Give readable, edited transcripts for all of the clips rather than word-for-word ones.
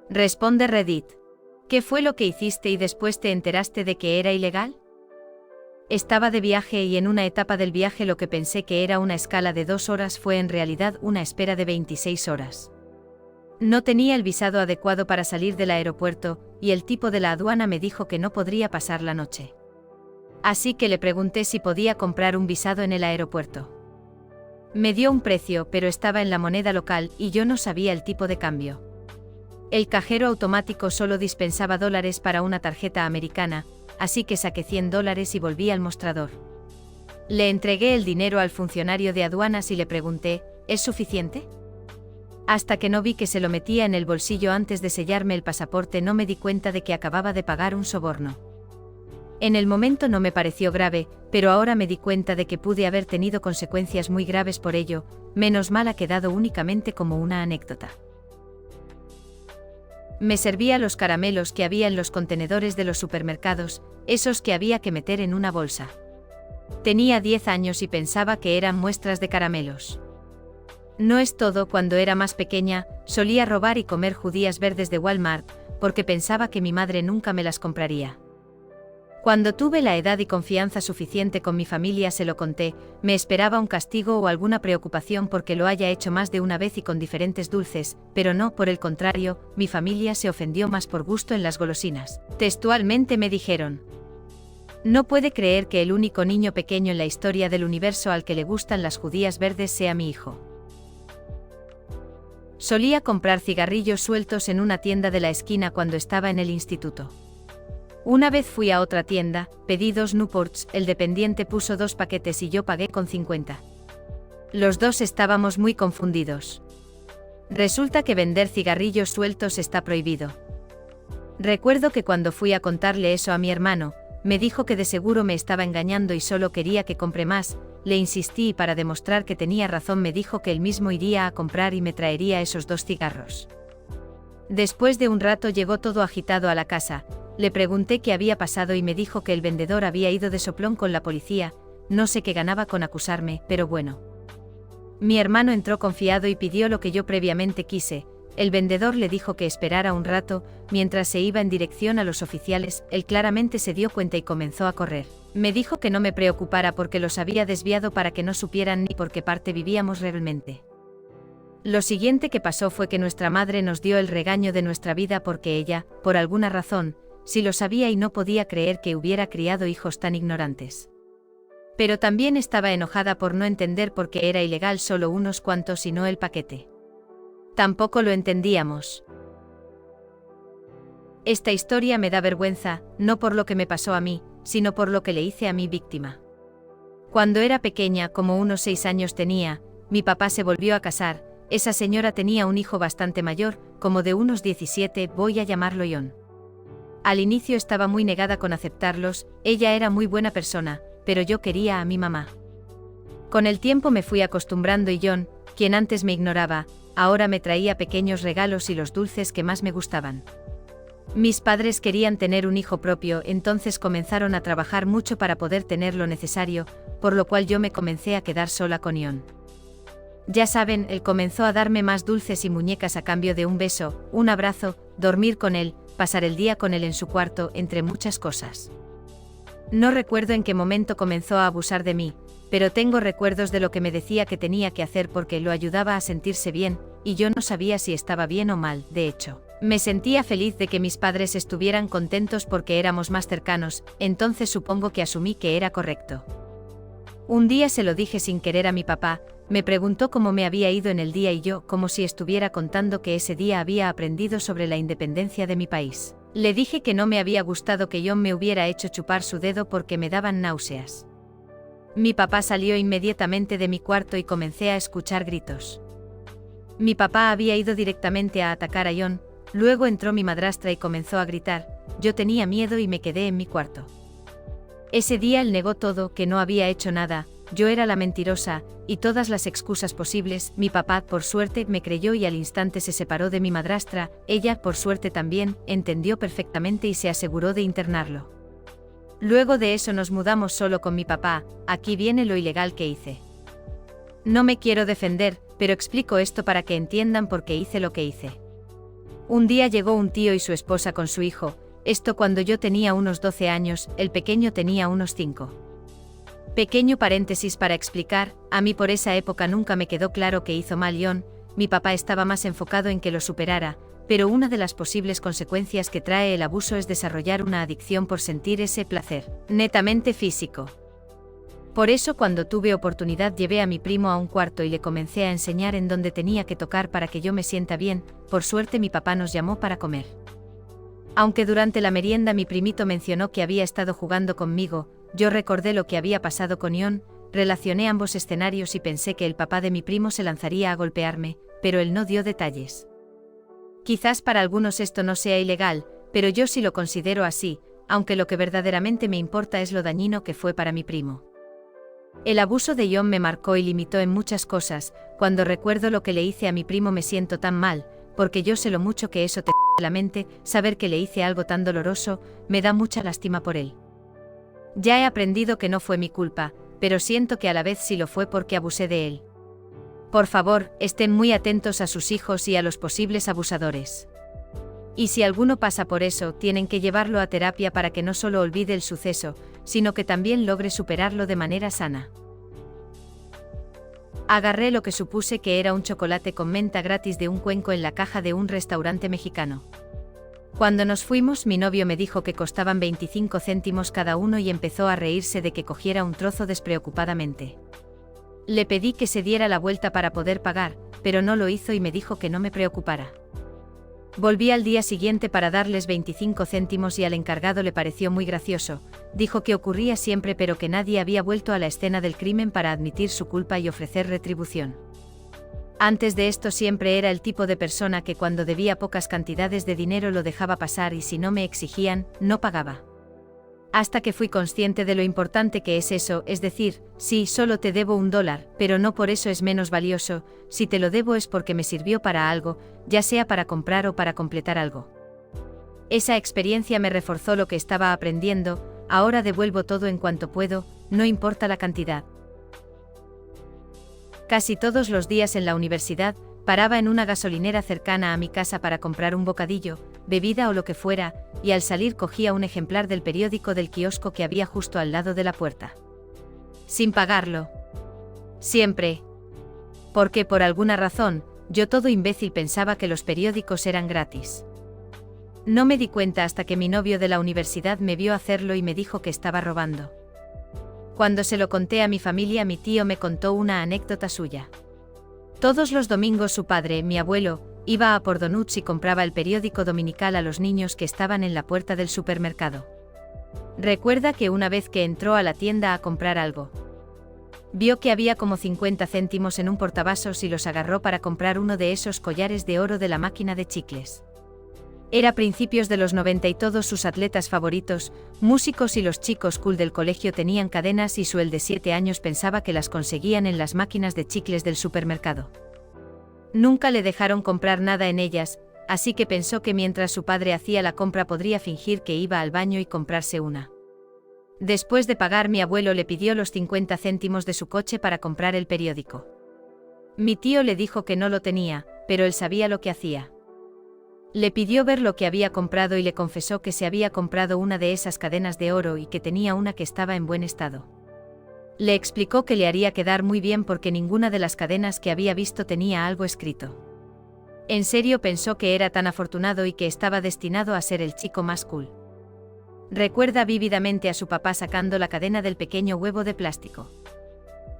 Responde Reddit. ¿Qué fue lo que hiciste y después te enteraste de que era ilegal? Estaba de viaje y en una etapa del viaje lo que pensé que era una escala de 2 horas fue en realidad una espera de 26 horas. No tenía el visado adecuado para salir del aeropuerto, y el tipo de la aduana me dijo que no podría pasar la noche. Así que le pregunté si podía comprar un visado en el aeropuerto. Me dio un precio, pero estaba en la moneda local y yo no sabía el tipo de cambio. El cajero automático solo dispensaba dólares para una tarjeta americana, así que saqué $100 y volví al mostrador. Le entregué el dinero al funcionario de aduanas y le pregunté, ¿es suficiente? Hasta que no vi que se lo metía en el bolsillo antes de sellarme el pasaporte no me di cuenta de que acababa de pagar un soborno. En el momento no me pareció grave, pero ahora me di cuenta de que pude haber tenido consecuencias muy graves por ello, menos mal ha quedado únicamente como una anécdota. Me servía los caramelos que había en los contenedores de los supermercados, esos que había que meter en una bolsa. Tenía 10 años y pensaba que eran muestras de caramelos. No es todo, cuando era más pequeña, solía robar y comer judías verdes de Walmart, porque pensaba que mi madre nunca me las compraría. Cuando tuve la edad y confianza suficiente con mi familia se lo conté, me esperaba un castigo o alguna preocupación porque lo haya hecho más de una vez y con diferentes dulces, pero no, por el contrario, mi familia se ofendió más por gusto en las golosinas. Textualmente me dijeron: no puede creer que el único niño pequeño en la historia del universo al que le gustan las judías verdes sea mi hijo. Solía comprar cigarrillos sueltos en una tienda de la esquina cuando estaba en el instituto. Una vez fui a otra tienda, pedí 2 Newports, el dependiente puso 2 paquetes y yo pagué con 50. Los dos estábamos muy confundidos. Resulta que vender cigarrillos sueltos está prohibido. Recuerdo que cuando fui a contarle eso a mi hermano, me dijo que de seguro me estaba engañando y solo quería que compre más. Le insistí y para demostrar que tenía razón me dijo que él mismo iría a comprar y me traería esos 2 cigarros. Después de un rato llegó todo agitado a la casa. Le pregunté qué había pasado y me dijo que el vendedor había ido de soplón con la policía, no sé qué ganaba con acusarme, pero bueno. Mi hermano entró confiado y pidió lo que yo previamente quise. El vendedor le dijo que esperara un rato, mientras se iba en dirección a los oficiales, él claramente se dio cuenta y comenzó a correr. Me dijo que no me preocupara porque los había desviado para que no supieran ni por qué parte vivíamos realmente. Lo siguiente que pasó fue que nuestra madre nos dio el regaño de nuestra vida porque ella, por alguna razón, sí lo sabía y no podía creer que hubiera criado hijos tan ignorantes. Pero también estaba enojada por no entender por qué era ilegal solo unos cuantos y no el paquete. Tampoco lo entendíamos. Esta historia me da vergüenza, no por lo que me pasó a mí, sino por lo que le hice a mi víctima. Cuando era pequeña, como unos 6 años tenía, mi papá se volvió a casar. Esa señora tenía un hijo bastante mayor, como de unos 17, voy a llamarlo John. Al inicio estaba muy negada con aceptarlos, ella era muy buena persona, pero yo quería a mi mamá. Con el tiempo me fui acostumbrando y John, quien antes me ignoraba, ahora me traía pequeños regalos y los dulces que más me gustaban. Mis padres querían tener un hijo propio, entonces comenzaron a trabajar mucho para poder tener lo necesario, por lo cual yo me comencé a quedar sola con John. Ya saben, él comenzó a darme más dulces y muñecas a cambio de un beso, un abrazo, dormir con él, pasar el día con él en su cuarto, entre muchas cosas. No recuerdo en qué momento comenzó a abusar de mí, pero tengo recuerdos de lo que me decía que tenía que hacer porque lo ayudaba a sentirse bien, y yo no sabía si estaba bien o mal. De hecho, me sentía feliz de que mis padres estuvieran contentos porque éramos más cercanos, entonces supongo que asumí que era correcto. Un día se lo dije sin querer a mi papá, me preguntó cómo me había ido en el día y yo, como si estuviera contando que ese día había aprendido sobre la independencia de mi país. Le dije que no me había gustado que John me hubiera hecho chupar su dedo porque me daban náuseas. Mi papá salió inmediatamente de mi cuarto y comencé a escuchar gritos. Mi papá había ido directamente a atacar a John, luego entró mi madrastra y comenzó a gritar, yo tenía miedo y me quedé en mi cuarto. Ese día él negó todo, que no había hecho nada, yo era la mentirosa, y todas las excusas posibles. Mi papá, por suerte, me creyó y al instante se separó de mi madrastra, ella, por suerte también, entendió perfectamente y se aseguró de internarlo. Luego de eso nos mudamos solo con mi papá. Aquí viene lo ilegal que hice. No me quiero defender, pero explico esto para que entiendan por qué hice lo que hice. Un día llegó un tío y su esposa con su hijo, esto cuando yo tenía unos 12 años, el pequeño tenía unos 5. Pequeño paréntesis para explicar, a mí por esa época nunca me quedó claro que hizo mal John, mi papá estaba más enfocado en que lo superara, pero una de las posibles consecuencias que trae el abuso es desarrollar una adicción por sentir ese placer, netamente físico. Por eso cuando tuve oportunidad llevé a mi primo a un cuarto y le comencé a enseñar en dónde tenía que tocar para que yo me sienta bien, por suerte mi papá nos llamó para comer. Aunque durante la merienda mi primito mencionó que había estado jugando conmigo, yo recordé lo que había pasado con Ion, relacioné ambos escenarios y pensé que el papá de mi primo se lanzaría a golpearme, pero él no dio detalles. Quizás para algunos esto no sea ilegal, pero yo sí lo considero así, aunque lo que verdaderamente me importa es lo dañino que fue para mi primo. El abuso de Ion me marcó y limitó en muchas cosas. Cuando recuerdo lo que le hice a mi primo me siento tan mal, porque yo sé lo mucho que eso te la mente, saber que le hice algo tan doloroso, me da mucha lástima por él. Ya he aprendido que no fue mi culpa, pero siento que a la vez sí lo fue porque abusé de él. Por favor, estén muy atentos a sus hijos y a los posibles abusadores. Y si alguno pasa por eso, tienen que llevarlo a terapia para que no solo olvide el suceso, sino que también logre superarlo de manera sana. Agarré lo que supuse que era un chocolate con menta gratis de un cuenco en la caja de un restaurante mexicano. Cuando nos fuimos, mi novio me dijo que costaban 25 céntimos cada uno y empezó a reírse de que cogiera un trozo despreocupadamente. Le pedí que se diera la vuelta para poder pagar, pero no lo hizo y me dijo que no me preocupara. Volví al día siguiente para darles 25 céntimos y al encargado le pareció muy gracioso. Dijo que ocurría siempre pero que nadie había vuelto a la escena del crimen para admitir su culpa y ofrecer retribución. Antes de esto siempre era el tipo de persona que cuando debía pocas cantidades de dinero lo dejaba pasar y si no me exigían, no pagaba. Hasta que fui consciente de lo importante que es eso, es decir, sí, solo te debo $1, pero no por eso es menos valioso, si te lo debo es porque me sirvió para algo, ya sea para comprar o para completar algo. Esa experiencia me reforzó lo que estaba aprendiendo, ahora devuelvo todo en cuanto puedo, no importa la cantidad. Casi todos los días en la universidad, paraba en una gasolinera cercana a mi casa para comprar un bocadillo, bebida o lo que fuera, y al salir cogía un ejemplar del periódico del kiosco que había justo al lado de la puerta. Sin pagarlo. Siempre. Porque por alguna razón, yo todo imbécil pensaba que los periódicos eran gratis. No me di cuenta hasta que mi novio de la universidad me vio hacerlo y me dijo que estaba robando. Cuando se lo conté a mi familia, mi tío me contó una anécdota suya. Todos los domingos su padre, mi abuelo, iba a por donuts y compraba el periódico dominical a los niños que estaban en la puerta del supermercado. Recuerda que una vez que entró a la tienda a comprar algo, vio que había como 50 céntimos en un portavasos y los agarró para comprar uno de esos collares de oro de la máquina de chicles. Era principios de los 90 y todos sus atletas favoritos, músicos y los chicos cool del colegio tenían cadenas y el de 7 años pensaba que las conseguían en las máquinas de chicles del supermercado. Nunca le dejaron comprar nada en ellas, así que pensó que mientras su padre hacía la compra podría fingir que iba al baño y comprarse una. Después de pagar, mi abuelo le pidió los 50 céntimos de su coche para comprar el periódico. Mi tío le dijo que no lo tenía, pero él sabía lo que hacía. Le pidió ver lo que había comprado y le confesó que se había comprado una de esas cadenas de oro y que tenía una que estaba en buen estado. Le explicó que le haría quedar muy bien porque ninguna de las cadenas que había visto tenía algo escrito. En serio pensó que era tan afortunado y que estaba destinado a ser el chico más cool. Recuerda vívidamente a su papá sacando la cadena del pequeño huevo de plástico.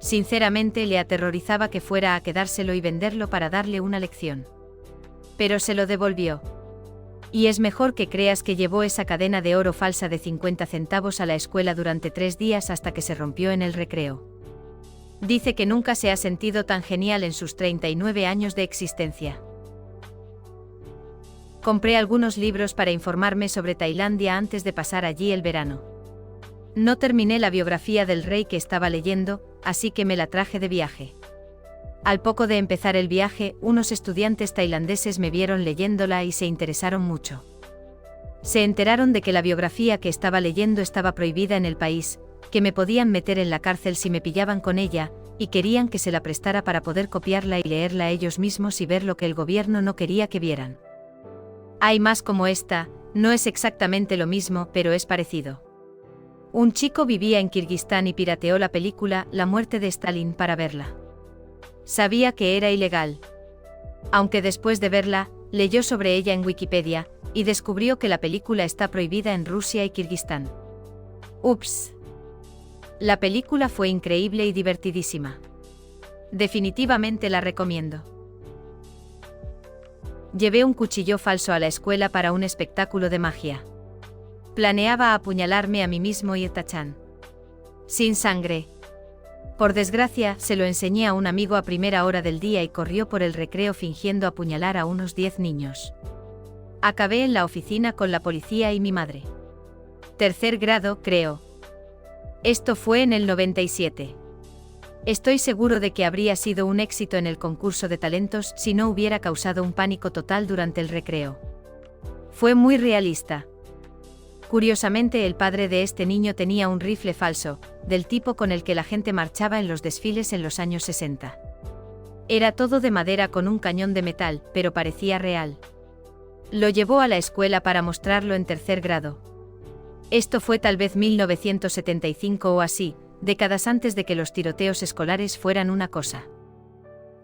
Sinceramente le aterrorizaba que fuera a quedárselo y venderlo para darle una lección. Pero se lo devolvió. Y es mejor que creas que llevó esa cadena de oro falsa de 50 centavos a la escuela durante 3 días hasta que se rompió en el recreo. Dice que nunca se ha sentido tan genial en sus 39 años de existencia. Compré algunos libros para informarme sobre Tailandia antes de pasar allí el verano. No terminé la biografía del rey que estaba leyendo, así que me la traje de viaje. Al poco de empezar el viaje, unos estudiantes tailandeses me vieron leyéndola y se interesaron mucho. Se enteraron de que la biografía que estaba leyendo estaba prohibida en el país, que me podían meter en la cárcel si me pillaban con ella, y querían que se la prestara para poder copiarla y leerla ellos mismos y ver lo que el gobierno no quería que vieran. Hay más como esta, no es exactamente lo mismo, pero es parecido. Un chico vivía en Kirguistán y pirateó la película La muerte de Stalin para verla. Sabía que era ilegal. Aunque después de verla, leyó sobre ella en Wikipedia, y descubrió que la película está prohibida en Rusia y Kirguistán. Ups. La película fue increíble y divertidísima. Definitivamente la recomiendo. Llevé un cuchillo falso a la escuela para un espectáculo de magia. Planeaba apuñalarme a mí mismo y Tachan. Sin sangre. Por desgracia, se lo enseñé a un amigo a primera hora del día y corrió por el recreo fingiendo apuñalar a unos 10 niños. Acabé en la oficina con la policía y mi madre. Tercer grado, creo. Esto fue en el 97. Estoy seguro de que habría sido un éxito en el concurso de talentos si no hubiera causado un pánico total durante el recreo. Fue muy realista. Curiosamente, el padre de este niño tenía un rifle falso, del tipo con el que la gente marchaba en los desfiles en los años 60. Era todo de madera con un cañón de metal, pero parecía real. Lo llevó a la escuela para mostrarlo en tercer grado. Esto fue tal vez 1975 o así, décadas antes de que los tiroteos escolares fueran una cosa.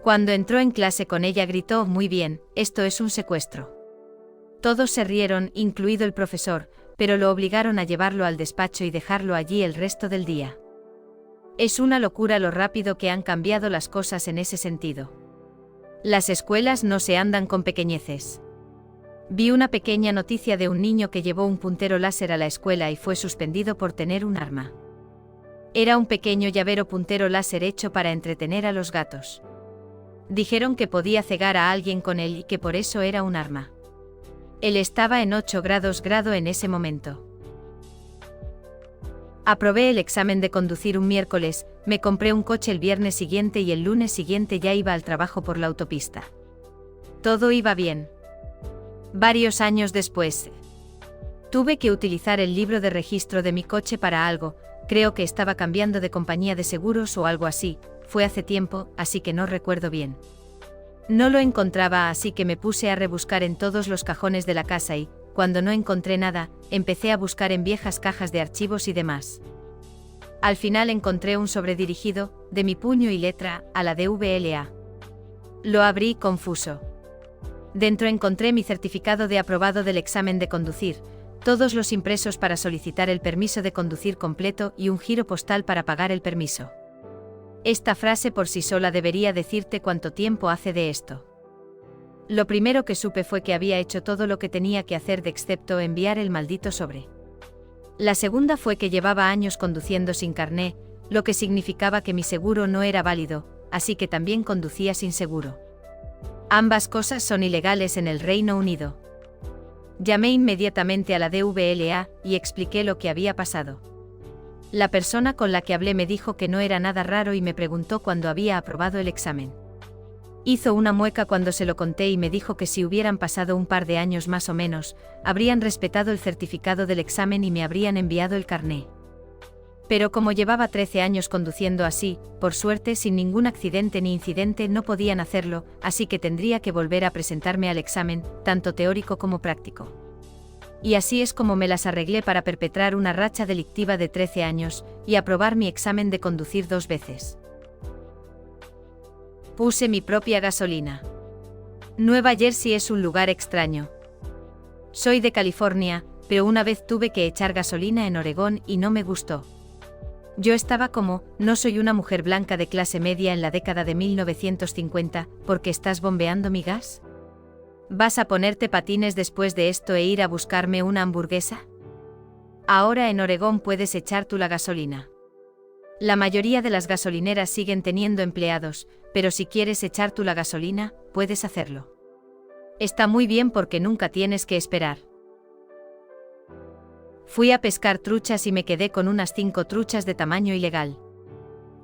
Cuando entró en clase con ella gritó: «Muy bien, esto es un secuestro». Todos se rieron, incluido el profesor, pero lo obligaron a llevarlo al despacho y dejarlo allí el resto del día. Es una locura lo rápido que han cambiado las cosas en ese sentido. Las escuelas no se andan con pequeñeces. Vi una pequeña noticia de un niño que llevó un puntero láser a la escuela y fue suspendido por tener un arma. Era un pequeño llavero puntero láser hecho para entretener a los gatos. Dijeron que podía cegar a alguien con él y que por eso era un arma. Él estaba en 8 grados grado en ese momento. Aprobé el examen de conducir un miércoles, me compré un coche el viernes siguiente y el lunes siguiente ya iba al trabajo por la autopista. Todo iba bien. Varios años después, tuve que utilizar el libro de registro de mi coche para algo, creo que estaba cambiando de compañía de seguros o algo así, fue hace tiempo, así que no recuerdo bien. No lo encontraba, así que me puse a rebuscar en todos los cajones de la casa y, cuando no encontré nada, empecé a buscar en viejas cajas de archivos y demás. Al final encontré un sobredirigido, de mi puño y letra, a la DVLA. Lo abrí confuso. Dentro encontré mi certificado de aprobado del examen de conducir, todos los impresos para solicitar el permiso de conducir completo y un giro postal para pagar el permiso. Esta frase por sí sola debería decirte cuánto tiempo hace de esto. Lo primero que supe fue que había hecho todo lo que tenía que hacer excepto enviar el maldito sobre. La segunda fue que llevaba años conduciendo sin carné, lo que significaba que mi seguro no era válido, así que también conducía sin seguro. Ambas cosas son ilegales en el Reino Unido. Llamé inmediatamente a la DVLA y expliqué lo que había pasado. La persona con la que hablé me dijo que no era nada raro y me preguntó cuándo había aprobado el examen. Hizo una mueca cuando se lo conté y me dijo que si hubieran pasado un par de años más o menos, habrían respetado el certificado del examen y me habrían enviado el carné. Pero como llevaba 13 años conduciendo así, por suerte sin ningún accidente ni incidente no podían hacerlo, así que tendría que volver a presentarme al examen, tanto teórico como práctico. Y así es como me las arreglé para perpetrar una racha delictiva de 13 años, y aprobar mi examen de conducir 2 veces. Puse mi propia gasolina. Nueva Jersey es un lugar extraño. Soy de California, pero una vez tuve que echar gasolina en Oregón y no me gustó. Yo estaba como, no soy una mujer blanca de clase media en la década de 1950, ¿por qué estás bombeando mi gas? ¿Vas a ponerte patines después de esto e ir a buscarme una hamburguesa? Ahora en Oregón puedes echar tú la gasolina. La mayoría de las gasolineras siguen teniendo empleados, pero si quieres echar tú la gasolina, puedes hacerlo. Está muy bien porque nunca tienes que esperar. Fui a pescar truchas y me quedé con unas 5 truchas de tamaño ilegal.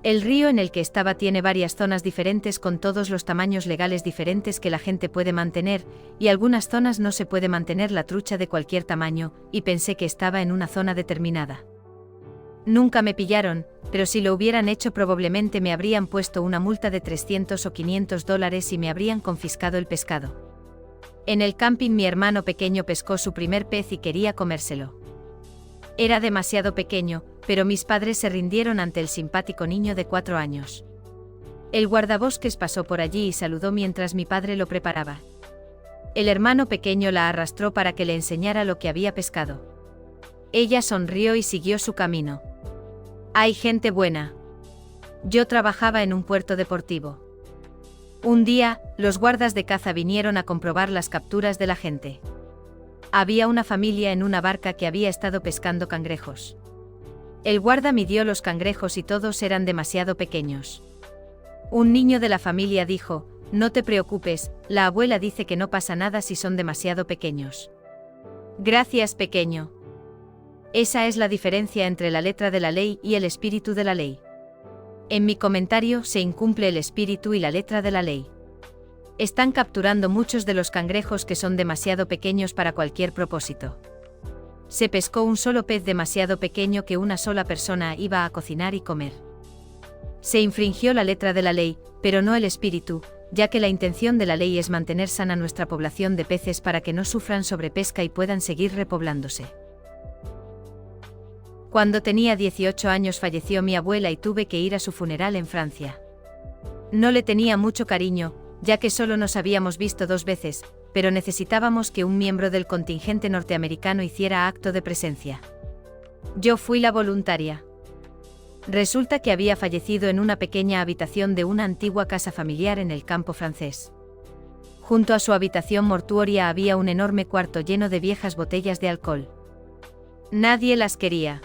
El río en el que estaba tiene varias zonas diferentes con todos los tamaños legales diferentes que la gente puede mantener, y algunas zonas no se puede mantener la trucha de cualquier tamaño, y pensé que estaba en una zona determinada. Nunca me pillaron, pero si lo hubieran hecho probablemente me habrían puesto una multa de $300 o $500 y me habrían confiscado el pescado. En el camping mi hermano pequeño pescó su primer pez y quería comérselo. Era demasiado pequeño, pero mis padres se rindieron ante el simpático niño de 4 años. El guardabosques pasó por allí y saludó mientras mi padre lo preparaba. El hermano pequeño la arrastró para que le enseñara lo que había pescado. Ella sonrió y siguió su camino. Hay gente buena. Yo trabajaba en un puerto deportivo. Un día, los guardas de caza vinieron a comprobar las capturas de la gente. Había una familia en una barca que había estado pescando cangrejos. El guarda midió los cangrejos y todos eran demasiado pequeños. Un niño de la familia dijo: «No te preocupes, la abuela dice que no pasa nada si son demasiado pequeños». Gracias, pequeño. Esa es la diferencia entre la letra de la ley y el espíritu de la ley. En mi comentario se incumple el espíritu y la letra de la ley. Están capturando muchos de los cangrejos que son demasiado pequeños para cualquier propósito. Se pescó un solo pez demasiado pequeño que una sola persona iba a cocinar y comer. Se infringió la letra de la ley, pero no el espíritu, ya que la intención de la ley es mantener sana nuestra población de peces para que no sufran sobrepesca y puedan seguir repoblándose. Cuando tenía 18 años falleció mi abuela y tuve que ir a su funeral en Francia. No le tenía mucho cariño, ya que solo nos habíamos visto 2 veces, pero necesitábamos que un miembro del contingente norteamericano hiciera acto de presencia. Yo fui la voluntaria. Resulta que había fallecido en una pequeña habitación de una antigua casa familiar en el campo francés. Junto a su habitación mortuoria había un enorme cuarto lleno de viejas botellas de alcohol. Nadie las quería.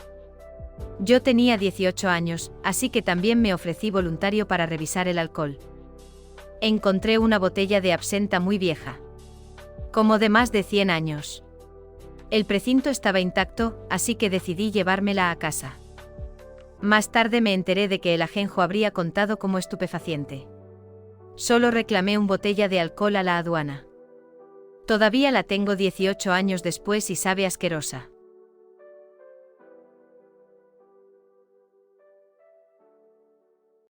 Yo tenía 18 años, así que también me ofrecí voluntario para revisar el alcohol. Encontré una botella de absenta muy vieja. Como de más de 100 años. El precinto estaba intacto, así que decidí llevármela a casa. Más tarde me enteré de que el ajenjo habría contado como estupefaciente. Solo reclamé una botella de alcohol a la aduana. Todavía la tengo 18 años después y sabe asquerosa.